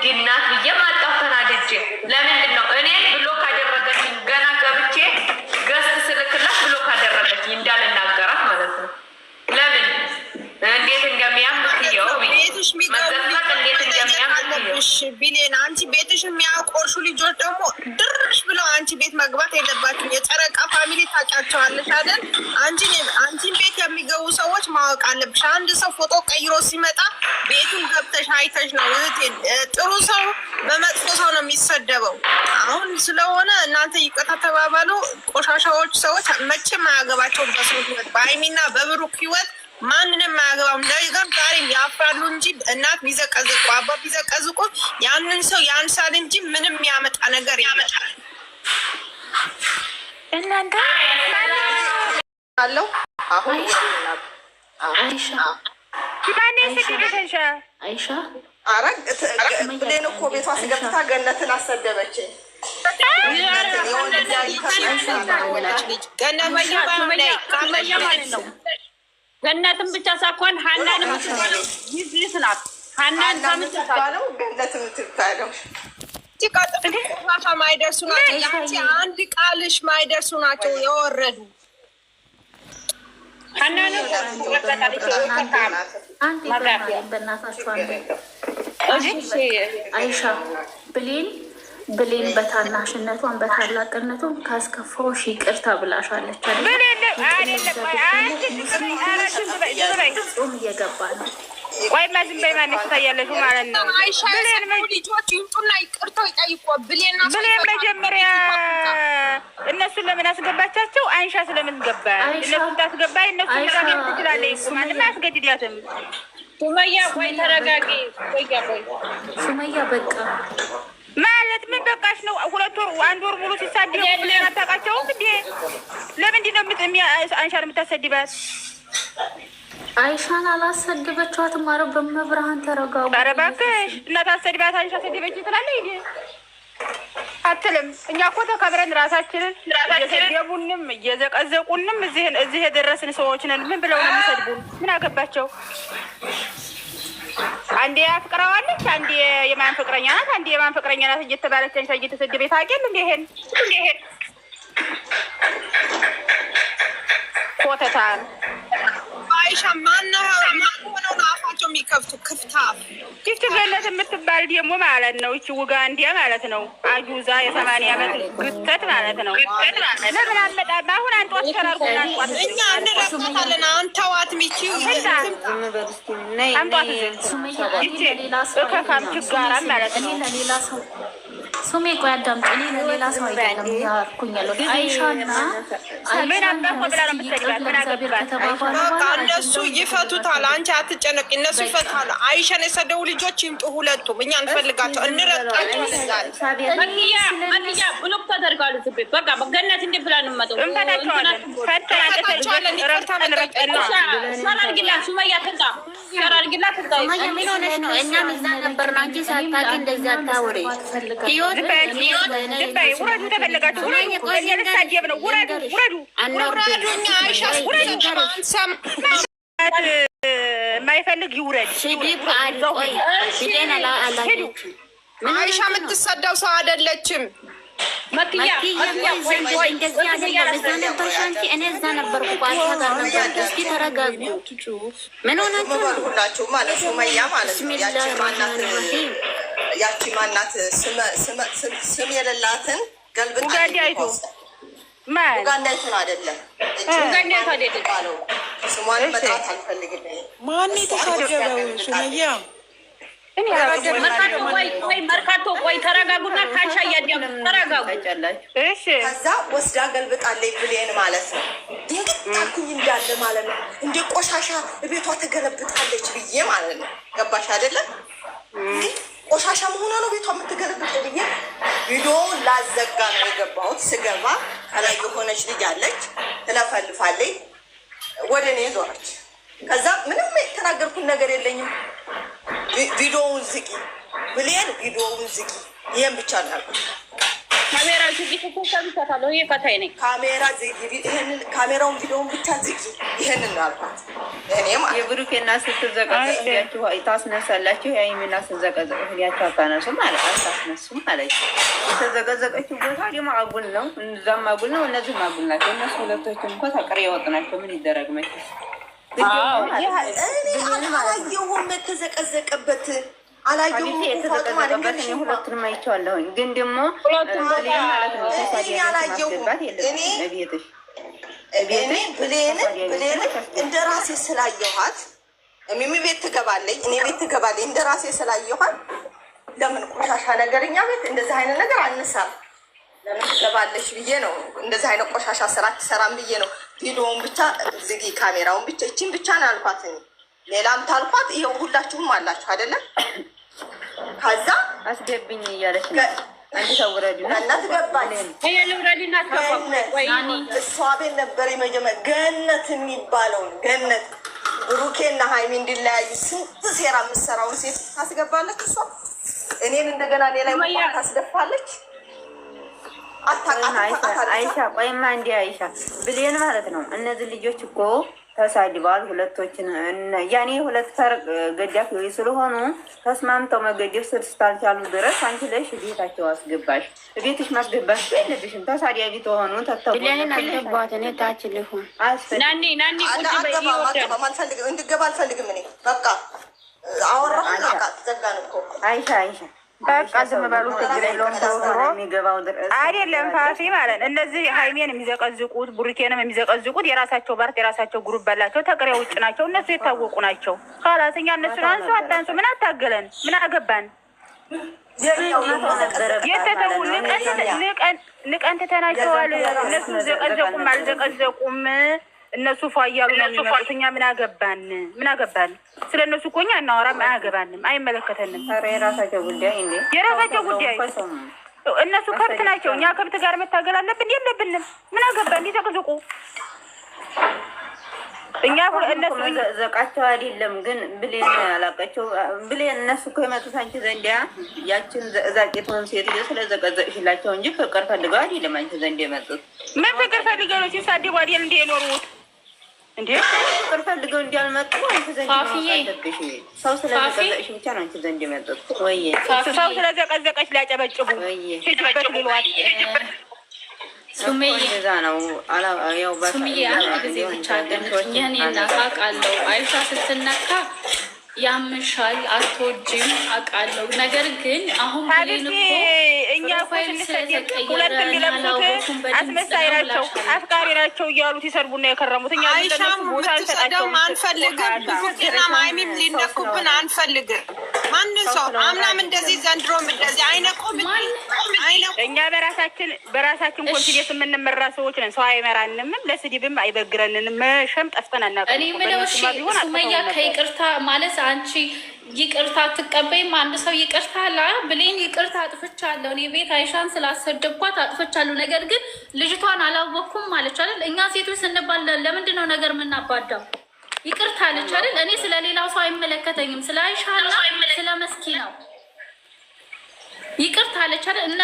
ምንድናት ብዬ ማጣሁ ተናድጄ። ለምንድን ነው እኔን ብሎክ አደረገችኝ? ገና ገብቼ ገስት ስልክላት ብሎክ አደረገችኝ እንዳልናገራት ማለት ነው። ለምን እንዴት እንደሚያም ክየው ቤትሽ መዘፈቅ እንዴት እንደሚያም ቢሌን አንቺ ቤትሽ የሚያቆርሹ ልጆች ደግሞ ድርሽ ብለው አንቺ ቤት መግባት የለባችሁም። የጨረቃ ፋሚሊ ታውቂያቸዋለሽ አይደል? አንቺን ቤት የሚገቡ ሰዎች ማወቅ አለብሽ። አንድ ሰው ፎቶ ቀይሮ ሲመጣ ቤቱን ገብተሽ አይተሽ ነው እህቴ። ጥሩ ሰው በመጥፎ ሰው ነው የሚሰደበው። አሁን ስለሆነ እናንተ ይቅርታ ተባባሉ። ቆሻሻዎች ሰዎች መቼም አያገባቸውም በሰው ህይወት፣ በሀይሚና በብሩክ ህይወት ማንንም አያገባም። ነገር ዛሬም ያፍራሉ እንጂ እናት ቢዘቀዝቁ አባ ቢዘቀዝቁ ያንን ሰው ያንሳል እንጂ ምንም የሚያመጣ ነገር ያመጣል። እናንተ አለው አሁን አይሻ አረግ ብሌን እኮ ቤቷ ስገብታ ገነትን አሰደበች። ገነትን ብቻ ሳይሆን ሀናንም ይዝልስ ናት። ሀናን ከምትባለው ገነትን ትባለው ቃጥፋ ማይደርሱ ናቸው። ያንቺ አንድ ቃልሽ ማይደርሱ ናቸው የወረዱ። አይሻ ብሌን በታናሽነቷን በታላቅነቷን ካስከፋዎች ይቅርታ ብላሻለች። ጾም እየገባ ነው። ቆይማ ዝም በይ ማለት ታያለሽ ማለት ነው። ልጆች ይምጡና ይቅርታ ይጠይቁ። ብሌን መጀመሪያ እነሱን ለምን አስገባቻቸው? አይሻ ስለምን ገባ? እነሱን ታስገባ እነሱ ሊራገብ ትችላለች። ማንም አያስገድዳትም። ሱመያ ቆይ ተረጋጊ። ቆይ ሱመያ በቃ ማለት ምን በቃሽ ነው? 2 ወር 1 ወር ሙሉ ሲሳደቡ ብለን አታውቃቸውም እንዴ? ለምንድን ነው አንሻን የምታሰድባት? አይሻን አላሰደበችዋትም። ኧረ በመብርሃን ተረጋጉ። ኧረ እባክሽ እናት አሰድባት አንሻ ሰደበች ትላለች እንዴ? አትልም። እኛ እኮ ተከብረን ራሳችንን እየሰደቡንም እየዘቀዘቁንም እዚህ የደረስን ሰዎች ነን። ምን ብለው ነው የሚሰድቡን? ምን አገባቸው? አንዴ አፍቅረዋለች፣ አንዴ የማን ፍቅረኛ ናት፣ አንዴ የማን ፍቅረኛ ናት እየተባለች አንቺ እየተሰደበ ታውቂያለሽ እንዴ? ይሄን ኮተታል አይሻ ማን ሆነው ነው አፋቸው የሚከፍቱ? ክፍታፍ ይቺ ገነት የምትባል ደግሞ ማለት ነው። ይቺ ውጋንዲያ ማለት ነው። አጁዛ የ80 ዓመት ግተት ማለት ነው። ለምን አልመጣም? አሁን አንጧት ተራርኩና አንጧት እኛ እንረሳታለን። አንተዋት ሚቺ አንጧት ይቺ ከካም ችጋራ ማለት ነው። ለሌላ ሰው ሱሜ ቆይ አዳምጪ። እኔ ለሌላ ሰው አይደለም ያልኩኝ ያለው አይሻና ምን አባኮ ብላ ነው የምትሰድባት? ምን አገባት? እነሱ ይፈቱታል። አንቺ አትጨነቂ፣ እነሱ ይፈታሉ። አይሻን የሰደው ልጆች ይምጡ ሁለቱም። እኛ እንፈልጋቸው፣ እንረጣቸው። አንያ ብሎክ ተደርጋሉ። ዝቤት በቃ በገነት እንደ ብላ ነው መጣው እንታታቸዋለን። ፈታቸዋለን። ረፍታን ሰራርግላ ሱመያ ትንጣ ሰራርግላ ትንጣ ምን ሆነሽ ነው? እኛም እዛ ነበር ነው አንቺ ሳታውቂ እንደዛ ታወሪ። ውረዱ ተፈለጋችሁ የማይፈልግ ይውረድ። አይሻ የምትሰደው ሰው አይደለችም። እኔ እዛ ነበርኩ ጋር ነበር። እስኪ ተረጋጉ። ምን ሆናችሁ ማለት ሱመያ ማለት ያቺ ማናት ስም የሌላትን ገልብጣ ኡጋንዳይቱን አይደለም ስሟን መጥራት አልፈልግም። ማን የተሳደበው? ሱመያ መርካቶ ቆይ ተረጋጉና ካንሻ እያዲያም ተረጋጉ። ከዛ ወስዳ ገልብጣለች ብሌን ማለት ነው። ድንግጥ ታልኩኝ እንዳለ ማለት ነው። እንደ ቆሻሻ ቤቷ ተገለብጣለች ብዬ ማለት ነው። ገባሽ አይደለም? ቆሻሻ መሆኗ ነው ቤቷ የምትገለብጥ ብዬ ቪዲዮውን ላዘጋ ነው የገባሁት። ስገባ ከላይ የሆነች ልጅ አለች ትለፈልፋለች። ወደ እኔ ዞረች። ከዛ ምንም የተናገርኩት ነገር የለኝም። ቪዲዮውን ዝጊ ብሌን፣ ቪዲዮውን ዝጊ። ይሄን ብቻ ነው ያልኩት። ካሜራ ዝጊ ተሰብሰታለሁ። ይሄ ፈታይ ነኝ። ካሜራ ዝጊ፣ ይሄንን ካሜራውን ቪዲዮውን ብቻ ዝጊ። ይሄንን ነው ያልኩት። የብሩኬና ስትዘቀዘቁ ታስነሳላችሁ። የሀይሚና ስትዘቀዘቁ ህሊያችሁ አታነሱ ማለት አታስነሱ ማለት የተዘቀዘቀችው ቦታ ደግሞ አጉል ነው፣ እዛም አጉል ነው፣ እነዚህም አጉል ናቸው። እነሱ ሁለቶችም እኮ ተቀር የወጡ ናቸው። ምን ይደረግ መች አላየሁም የተዘቀዘቀበት አላየሁም የተዘቀዘቀበት እኔ ሁለቱንም አይቼዋለሁኝ። ግን ደግሞ ማለት ነው ማስገባት የለብሽም ቤትሽ እኔ ብሌን እንደ ራሴ ስላየኋት ሚሚ ቤት ትገባለች፣ እኔ ቤት ትገባለች። እንደ ራሴ ስላየኋት ለምን ቆሻሻ ነገር እኛ ቤት እንደዚህ አይነት ነገር አንሰራም፣ ለምን ትገባለች ብዬ ነው። እንደዚህ አይነት ቆሻሻ ስራ ትሰራም ብዬ ነው። ቪዲዮውን ብቻ ዝጊ፣ ካሜራውን ብቻ እቺን ብቻ ነው ያልኳት። ሌላም ታልኳት ይኸው ሁላችሁም አላችሁ አይደለም። ከዛ አስገብኝ እያለች ነው አንድ ሰው ወረድና እናት ገባች። እሷ ቤት ነበር የመጀመሪያ ገነት የሚባለውን ገነት ብሩኬና ሀይሚ እንዲለያዩ ስንት ሴራ የምትሰራውን ሴት ታስገባለች። እሷ እኔን እንደገና ሌላ ታስደፋለች። አይሻ ቆይማ እንዲ አይሻ ብሌን ማለት ነው። እነዚህ ልጆች እኮ ተሳድበዋል። ሁለቶችን ያኔ ሁለት ፈርቅ ገዳፊ ስለሆኑ ተስማምተው መገደፍ ስልስታልቻሉ ድረስ አንቺ ለሽ ቤታቸው አስገባሽ። ቤትሽ ማስገባሽ የለብሽም። ተሳዳቢ ተሆኑ ብሌንን አልገባት እኔ ታች ልሁን እንድገባ አልፈልግም። እኔ በቃ አወራሁ ዘጋን እኮ አይሻ በቃ ዝም በሉ፣ ችግር የለውም። ተውሮ አይደለም ፋሲ ማለት እነዚህ ሀይሜን የሚዘቀዝቁት ቡሩኬንም የሚዘቀዝቁት የራሳቸው ባርት የራሳቸው ግሩፕ ባላቸው ተቅሪያ ውጭ ናቸው። እነሱ የታወቁ ናቸው። ካላተኛ እነሱን አንሱ አታንሱ፣ ምን አታገለን? ምን አገባን? የተተው ልቀን ትተናቸዋል። እነሱ ዘቀዘቁም አልዘቀዘቁም እነሱ ፏ እያሉ ነው የሚመጡት። እኛ ምን አገባን? ምን አገባን? ስለ እነሱ እኮ እኛ እናወራም፣ አያገባንም፣ አይመለከተንም። የራሳቸው ጉዳይ እንዴ፣ የራሳቸው ጉዳይ። እነሱ ከብት ናቸው። እኛ ከብት ጋር መታገል አለብን? የለብንም። ምን አገባን? ሊዘቅዝቁ እኛ እነሱ ዘቃቸው አይደለም ግን ብሌን ያላቀቸው ብሌን እነሱ እኮ የመጡት አንቺ ዘንዲያ ያችን ዘቃቂቱን ሴት ስለዘቀዘቅሽላቸው እንጂ ፍቅር ፈልገው አይደለም አንቺ ዘንድ የመጡት። ምን ፍቅር ፈልገው ነው ሲሳደቡ አይደል እንደ የኖሩት እንዴ? ፍቅር ፈልገው እንዲያልመጡ አንቺ ዘንድ አለብሽ። ሰው ስለዘቀዘቅሽ ብቻ ነው አንቺ ዘንድ የመጡት። ወይ ሰው ስለዘቀዘቀሽ ሊያጨበጭቡ ሂጅበት ሊሏት ሱሜዬ ነው ያው ሱሜዬ አንድ ጊዜ ብቻ ገነች የኔ እናት አውቃለሁ። አይሻ ስትነካ ያምሻል፣ አትወጂም አውቃለሁ። ነገር ግን አሁን ብሌን እኮ እኛ ሁለት የሚለብሱት አስመሳይ ናቸው፣ አፍቃሪ ናቸው እያሉ ሲሰርቡና የከረሙት እኛ አይሻም ብትሰደውም አንፈልግም። ብሩኬና ሀይሚም ሊነኩብን አንፈልግም። ማንም ሰው አምናም እንደዚህ ዘንድሮም እንደዚህ አይነቁም። እኛ በራሳችን ኮንፊደንስ የምንመራ ሰዎች ነን። ሰው አይመራንም፣ ለስድብም አይበግረንንም። መሸም ጠፍተን አናውቅም። እኔ ምለው ሱመያ ከይቅርታ ማለት አንቺ ይቅርታ አትቀበይም? አንድ ሰው ይቅርታ አላ ብሌን ይቅርታ አጥፍቻለሁ፣ እኔ ቤት አይሻን ስላሰደብኳት አጥፍቻለሁ፣ ነገር ግን ልጅቷን አላወቅኩም ማለች አይደል? እኛ ሴቶች ስንባል ለምንድን ነው ነገር የምናባዳው? ይቅርታ አለች አይደል? እኔ ስለሌላው ሰው አይመለከተኝም፣ ስለ አይሻና ስለ መስኪ ነው። ይቅርታ አለች አይደል?